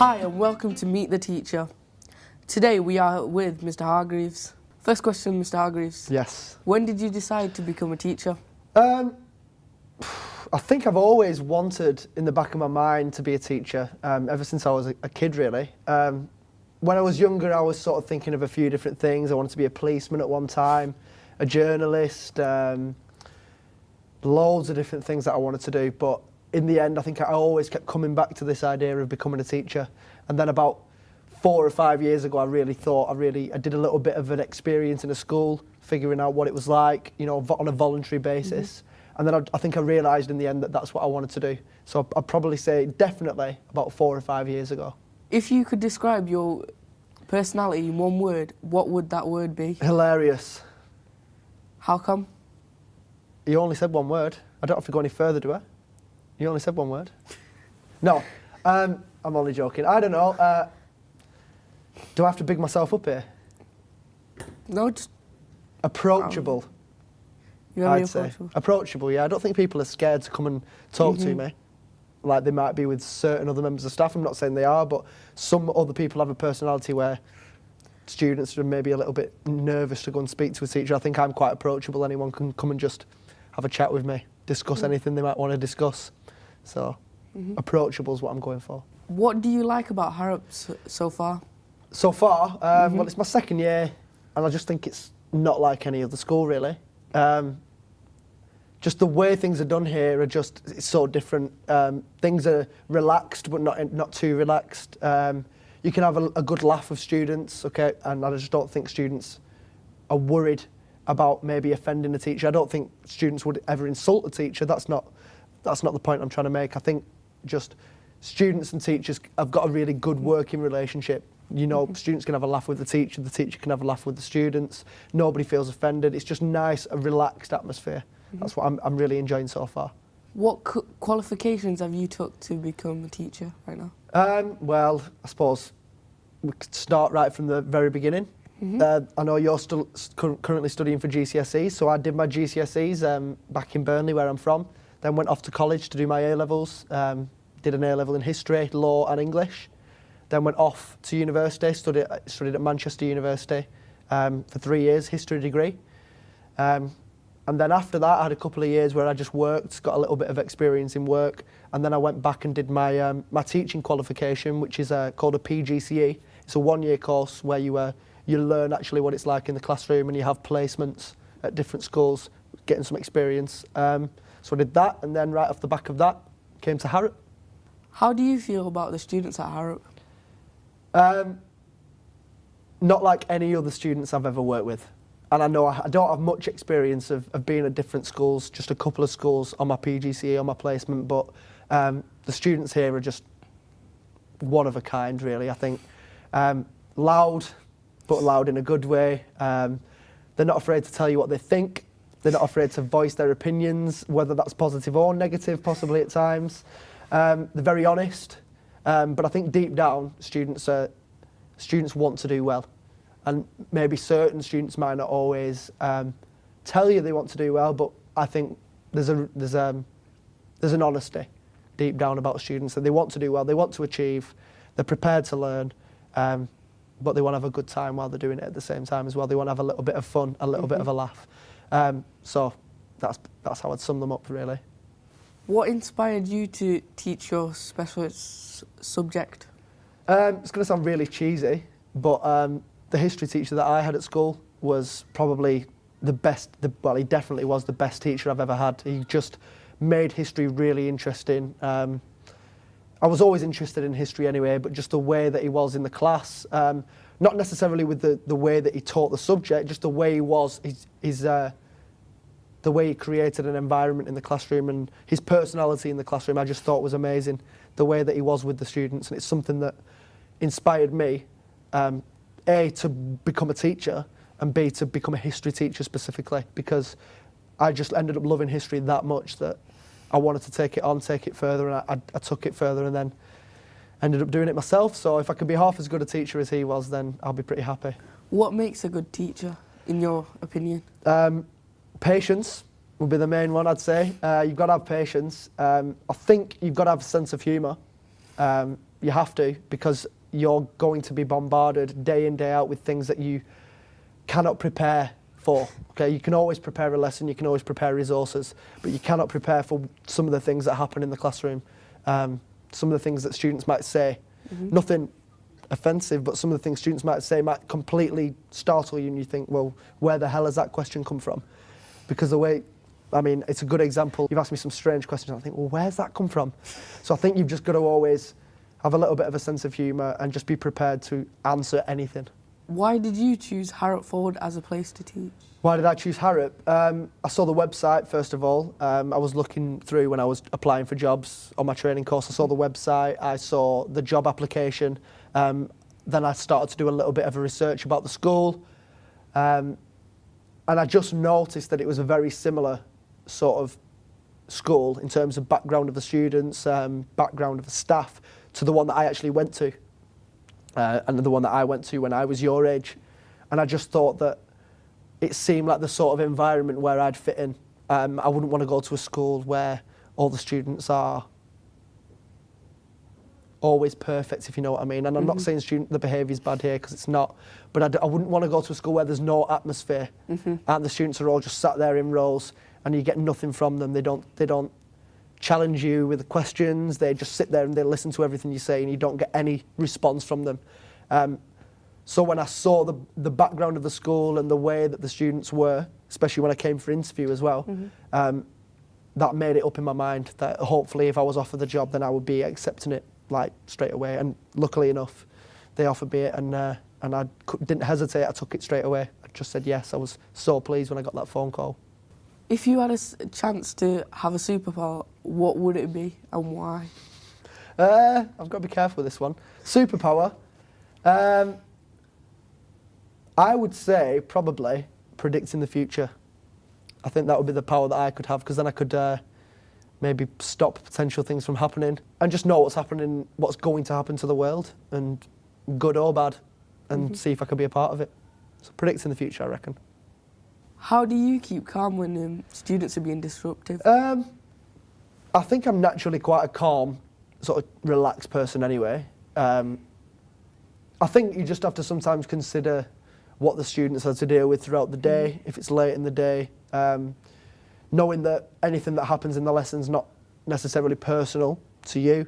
Hi and welcome to Meet the Teacher. Today we are with Mr. Hargreaves. First question, Mr. Hargreaves. Yes. When did you decide to become a teacher? I think I've always wanted in the back of my mind to be a teacher, ever since I was a kid really. When I was younger I was sort of thinking of a few different things. I wanted to be a policeman at one time, a journalist, loads of different things that I wanted to do, but in the end I think I always kept coming back to this idea of becoming a teacher. And then about 4 or 5 years ago I did a little bit of an experience in a school, figuring out what it was like, you know, on a voluntary basis. And then I think I realised in the end that that's what I wanted to do. So I'd probably say definitely about 4 or 5 years ago. If you could describe your personality in one word, what would that word be? Hilarious. How come? You only said one word. I don't have to go any further, do I? You only said one word. No, I'm only joking. I don't know. Do I have to big myself up here? No, just... Approachable. Very I'd say. approachable. Approachable, yeah. I don't think people are scared to come and talk to me, like they might be with certain other members of staff. I'm not saying they are, but some other people have a personality where students are maybe a little bit nervous to go and speak to a teacher. I think I'm quite approachable. Anyone can come and just have a chat with me, discuss anything they might want to discuss. So, approachable is what I'm going for. What do you like about Harrods so far? So far, well, it's my second year, and I just think it's not like any other school, really. Just the way things are done here are it's so different. Things are relaxed, but not too relaxed. You can have a good laugh with students, okay, and I just don't think students are worried about maybe offending a teacher. I don't think students would ever insult a teacher. That's not the point I'm trying to make. I think just students and teachers have got a really good working relationship. You know, students can have a laugh with the teacher can have a laugh with the students. Nobody feels offended. It's just nice, a relaxed atmosphere. That's what I'm really enjoying so far. What qualifications have you took to become a teacher right now? Well, I suppose we could start right from the very beginning. I know you're still currently studying for GCSEs, so I did my GCSEs back in Burnley, where I'm from. Then went off to college to do my A-levels. Did an A-level in history, law and English. Then went off to university, studied at Manchester University for 3 years, history degree. And then after that, I had a couple of years where I just worked, got a little bit of experience in work, and then I went back and did my my teaching qualification, which is called a PGCE. It's a 1-year course where you learn actually what it's like in the classroom, and you have placements at different schools, getting some experience. So I did that, and then right off the back of that, came to Harrow. How do you feel about the students at Harrow? Not like any other students I've ever worked with. And I know I don't have much experience of being at different schools, just a couple of schools on my PGCE, on my placement, but the students here are just one of a kind, really. I think loud, but loud in a good way. They're not afraid to tell you what they think. They're not afraid to voice their opinions, whether that's positive or negative, possibly at times. They're very honest, but I think deep down, students want to do well. And maybe certain students might not always tell you they want to do well, but I think there's an honesty deep down about students, that they want to do well, they want to achieve, they're prepared to learn, but they want to have a good time while they're doing it at the same time as well. They want to have a little bit of fun, a little bit of a laugh. So that's how I'd sum them up, really. What inspired you to teach your specialist subject? It's going to sound really cheesy, but the history teacher that I had at school was probably the best, well, he definitely was the best teacher I've ever had. He just made history really interesting. I was always interested in history anyway, but just the way that he was in the class, not necessarily with the way that he taught the subject, just the way he was, the way he created an environment in the classroom, and his personality in the classroom I just thought was amazing, the way that he was with the students, and it's something that inspired me, A, to become a teacher, and B, to become a history teacher specifically, because I just ended up loving history that much that I wanted to take it further, and I took it further and then ended up doing it myself. So if I could be half as good a teacher as he was, then I'll be pretty happy. What makes a good teacher, in your opinion? Patience would be the main one, I'd say. You've got to have patience. I think you've got to have a sense of humour. You have to, because you're going to be bombarded day in, day out with things that you cannot prepare for. Okay, you can always prepare a lesson, you can always prepare resources, but you cannot prepare for some of the things that happen in the classroom. Some of the things that students might say, nothing offensive, but some of the things students might say might completely startle you, and you think, well, where the hell has that question come from? Because the way, I mean, it's a good example. You've asked me some strange questions, I think, well, where's that come from? So I think you've just got to always have a little bit of a sense of humour and just be prepared to answer anything. Why did you choose Harrop Ford as a place to teach? Why did I choose Harrop? I saw the website, first of all. I was looking through when I was applying for jobs on my training course. I saw the website, I saw the job application. Then I started to do a little bit of a research about the school. And I just noticed that it was a very similar sort of school in terms of background of the students, background of the staff, to the one that I actually went to. And the one that I went to when I was your age. And I just thought that it seemed like the sort of environment where I'd fit in. I wouldn't want to go to a school where all the students are always perfect, if you know what I mean. And I'm not saying the behaviour's bad here, because it's not. But I wouldn't want to go to a school where there's no atmosphere, and the students are all just sat there in rows, and you get nothing from them. They don't challenge you with the questions. They just sit there and they listen to everything you say, and you don't get any response from them. So when I saw the background of the school and the way that the students were, especially when I came for interview as well, that made it up in my mind that hopefully if I was offered the job, then I would be accepting it like straight away. And luckily enough, they offered me it, and I didn't hesitate. I took it straight away. I just said yes. I was so pleased when I got that phone call. If you had a chance to have a superpower, what would it be and why? I've got to be careful with this one. Superpower. I would say probably predicting the future. I think that would be the power that I could have, because then I could maybe stop potential things from happening and just know what's happening, what's going to happen to the world, and good or bad, and see if I could be a part of it. So predicting the future, I reckon. How do you keep calm when students are being disruptive? I think I'm naturally quite a calm, sort of relaxed person anyway. I think you just have to sometimes consider what the students have to deal with throughout the day, if it's late in the day, knowing that anything that happens in the lesson's not necessarily personal to you.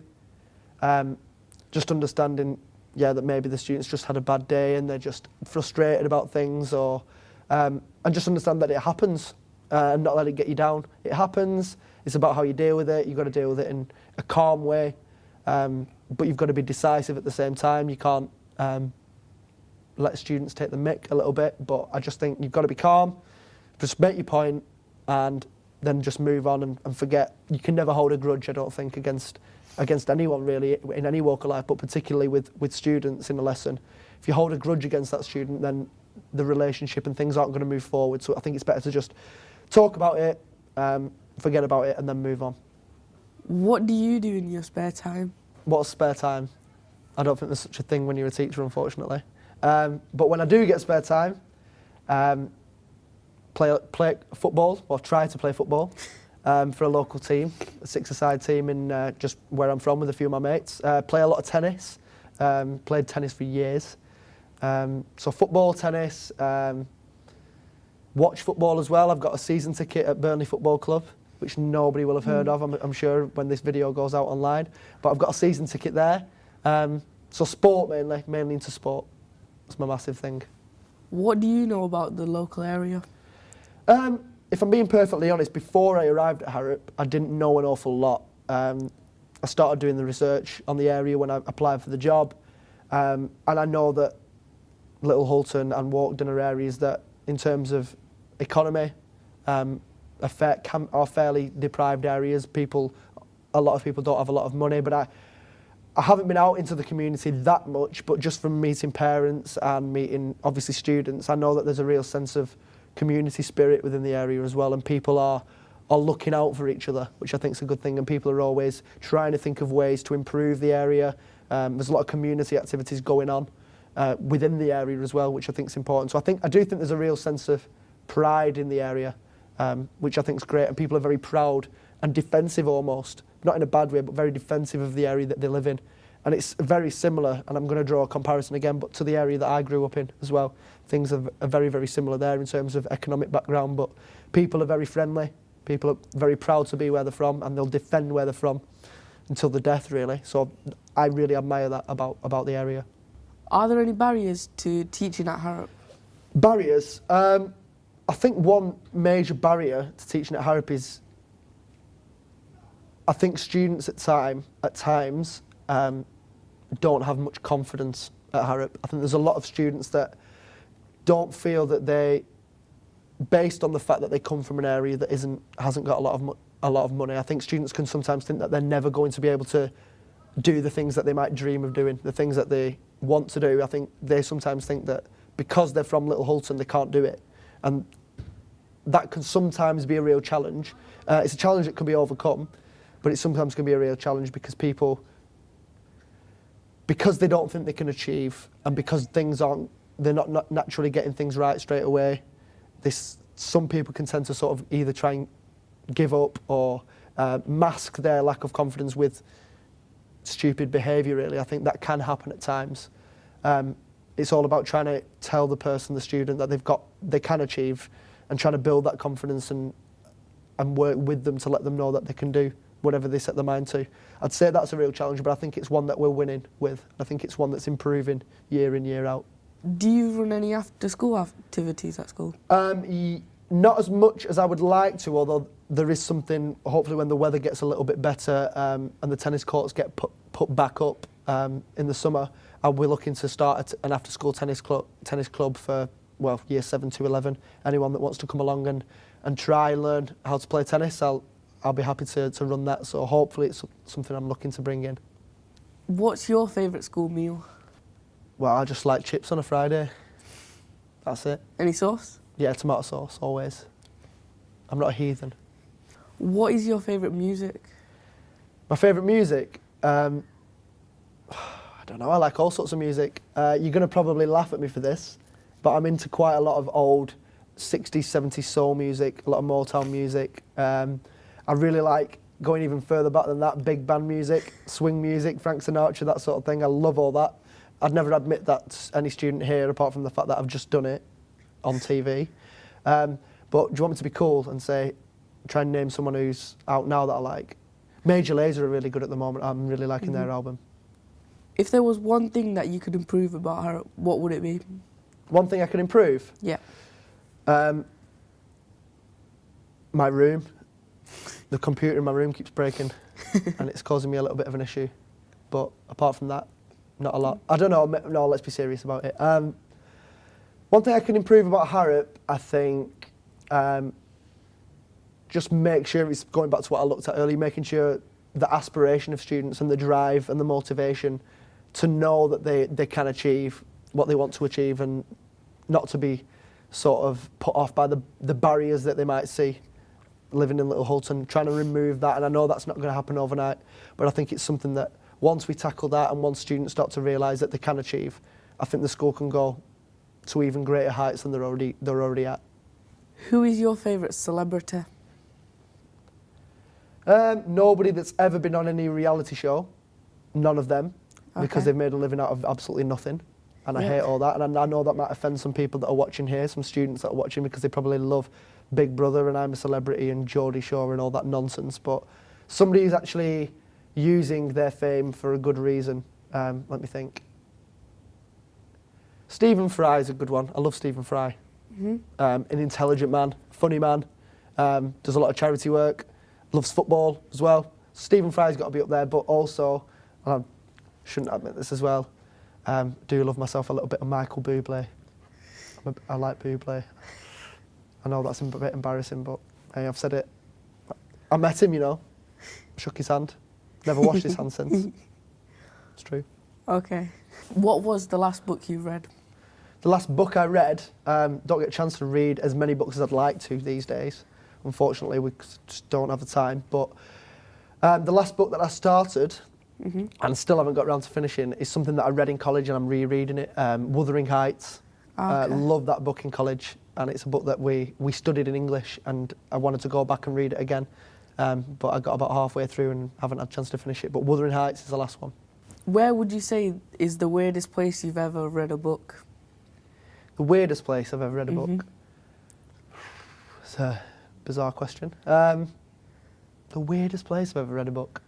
Just understanding, that maybe the students just had a bad day and they're just frustrated about things, or and just understand that it happens, and not let it get you down. It happens. It's about how you deal with it. You've got to deal with it in a calm way, but you've got to be decisive at the same time. You can't let students take the mick a little bit, but I just think you've got to be calm, just make your point, and then just move on and forget. You can never hold a grudge, I don't think, against anyone really, in any walk of life, but particularly with students in a lesson. If you hold a grudge against that student, then the relationship and things aren't going to move forward. So I think it's better to just talk about it, forget about it, and then move on. What do you do in your spare time? What's spare time? I don't think there's such a thing when you're a teacher, unfortunately. But when I do get spare time, play football, or try to play football for a local team, a six-a-side team in just where I'm from with a few of my mates. Play a lot of tennis. Played tennis for years. So football, tennis, watch football as well. I've got a season ticket at Burnley Football Club, which nobody will have heard of, I'm sure, when this video goes out online. But I've got a season ticket there. So sport mainly into sport. That's my massive thing. What do you know about the local area? If I'm being perfectly honest, before I arrived at Harrop, I didn't know an awful lot. I started doing the research on the area when I applied for the job, and I know that Little Hulton and Walkden are areas that, in terms of economy, are fairly deprived areas. A lot of people don't have a lot of money, but I haven't been out into the community that much, but just from meeting parents and meeting, obviously, students, I know that there's a real sense of community spirit within the area as well, and people are looking out for each other, which I think is a good thing, and people are always trying to think of ways to improve the area. There's a lot of community activities going on within the area as well, which I think is important. So I do think there's a real sense of pride in the area, which I think is great, and people are very proud and defensive almost, not in a bad way, but very defensive of the area that they live in. And it's very similar, and I'm going to draw a comparison again, but to the area that I grew up in as well. Things are very, very similar there in terms of economic background, but people are very friendly. People are very proud to be where they're from, and they'll defend where they're from until the death, really. So I really admire that about the area. Are there any barriers to teaching at Harrop? Barriers? I think one major barrier to teaching at Harrop is I think students at times don't have much confidence at Harrop. I think there's a lot of students that don't feel that they, based on the fact that they come from an area that hasn't got a lot of money. I think students can sometimes think that they're never going to be able to do the things that they might dream of doing, the things that they want to do. I think they sometimes think that because they're from Little Hulton, they can't do it, and that can sometimes be a real challenge. It's a challenge that can be overcome, but it sometimes can be a real challenge because they don't think they can achieve, and because they're not naturally getting things right straight away. Some people can tend to sort of either try and give up or mask their lack of confidence with stupid behaviour, really. I think that can happen at times. It's all about trying to tell the student that they can achieve, and trying to build that confidence and work with them to let them know that they can do whatever they set their mind to. I'd say that's a real challenge, but I think it's one that we're winning with. I think it's one that's improving year in, year out. Do you run any after-school activities at school? Not as much as I would like to, although there is something, hopefully when the weather gets a little bit better and the tennis courts get put back up in the summer, I'll be looking to start an after-school tennis club for, year 7 to 11. Anyone that wants to come along and try and learn how to play tennis, I'll be happy to run that. So hopefully it's something I'm looking to bring in. What's your favourite school meal? Well, I just like chips on a Friday. That's it. Any sauce? Yeah, tomato sauce, always. I'm not a heathen. What is your favourite music? My favourite music? I don't know, I like all sorts of music. You're going to probably laugh at me for this, but I'm into quite a lot of old 60s, 70s soul music, a lot of Motown music. I really like, going even further back than that, big band music, swing music, Frank Sinatra, that sort of thing. I love all that. I'd never admit that to any student here, apart from the fact that I've just done it on TV. But do you want me to be cool and try and name someone who's out now that I like? Major Lazer are really good at the moment. I'm really liking their album. If there was one thing that you could improve about her, what would it be? One thing I could improve? Yeah. My room. The computer in my room keeps breaking and it's causing me a little bit of an issue. But apart from that, not a lot. I don't know, no, let's be serious about it. One thing I can improve about Harrop, I think, just make sure, it's going back to what I looked at earlier, making sure the aspiration of students and the drive and the motivation to know that they can achieve what they want to achieve, and not to be sort of put off by the barriers that they might see living in Little Hulton, trying to remove that. And I know that's not going to happen overnight, but I think it's something that once we tackle that and once students start to realise that they can achieve, I think the school can go to even greater heights than they're already at. Who is your favourite celebrity? Nobody that's ever been on any reality show. None of them, because they've made a living out of absolutely nothing. And I hate all that. And I know that might offend some people that are watching here, some students that are watching, because they probably love Big Brother and I'm a Celebrity and Geordie Shore and all that nonsense. But somebody who's actually using their fame for a good reason. Let me think. Stephen Fry is a good one. I love Stephen Fry. An intelligent man, funny man, does a lot of charity work, loves football as well. Stephen Fry's got to be up there, but also, and I shouldn't admit this as well, do love myself a little bit of Michael Bublé. I like Bublé. I know that's a bit embarrassing, but hey, I've said it. I met him, shook his hand, never washed his hand since. It's true. Okay. What was the last book you read? The last book I read, don't get a chance to read as many books as I'd like to these days. Unfortunately, we just don't have the time. But the last book that I started, and still haven't got around to finishing, is something that I read in college and I'm rereading it, Wuthering Heights. Love that book in college, and it's a book that we studied in English, and I wanted to go back and read it again, but I got about halfway through and haven't had a chance to finish it. But Wuthering Heights is the last one. Where would you say is the weirdest place you've ever read a book? The weirdest place I've ever read a book? It's a bizarre question. The weirdest place I've ever read a book?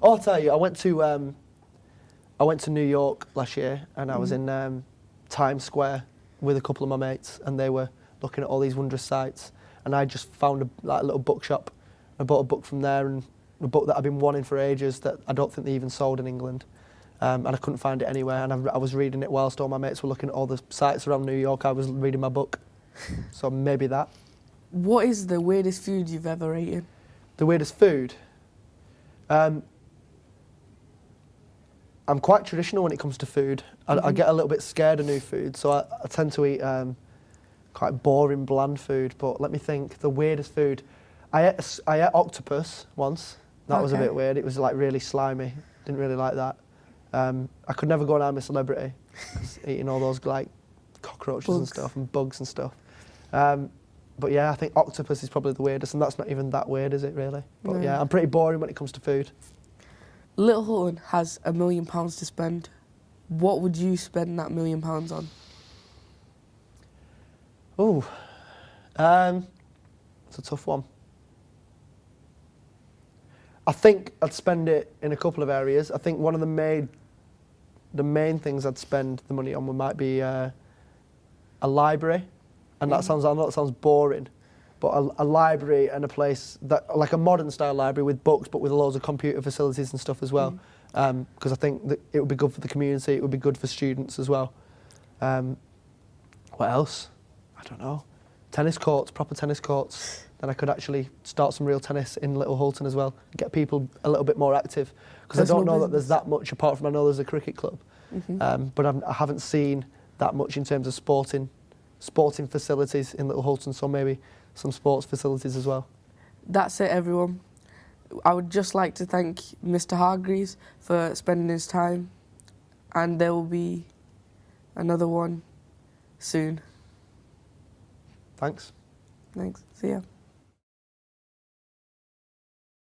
Oh, I'll tell you, I went to New York last year, and I was in Times Square with a couple of my mates, and they were looking at all these wondrous sights, and I just found a little bookshop. I bought a book from there, and a book that I've been wanting for ages that I don't think they even sold in England, and I couldn't find it anywhere, and I was reading it whilst all my mates were looking at all the sights around New York. I was reading my book, so maybe that. What is the weirdest food you've ever eaten? The weirdest food? I'm quite traditional when it comes to food. I get a little bit scared of new food, so I tend to eat quite boring, bland food. But let me think, the weirdest food. I ate octopus once. That was a bit weird. It was like really slimy. Didn't really like that. I could never go and I'm a celebrity, eating all those like cockroaches and stuff and bugs and stuff. But yeah, I think octopus is probably the weirdest, and that's not even that weird, is it really? But yeah, I'm pretty boring when it comes to food. Little Hutton has £1 million to spend. What would you spend that £1 million on? Oh, it's a tough one. I think I'd spend it in a couple of areas. I think one of the main things I'd spend the money on might be a library, and that sounds, I know that sounds boring, but a library and a place that, like a modern style library with books, but with loads of computer facilities and stuff as well. Because I think that it would be good for the community, it would be good for students as well. What else? I don't know. Tennis courts, proper tennis courts. Then I could actually start some real tennis in Little Hulton as well, get people a little bit more active. Because I don't know that there's that much, apart from I know there's a cricket club. But I haven't seen that much in terms of sporting facilities in Little Hulton, so maybe some sports facilities as well. That's it, everyone. I would just like to thank Mr. Hargreaves for spending his time, and there will be another one soon. Thanks. Thanks. See ya.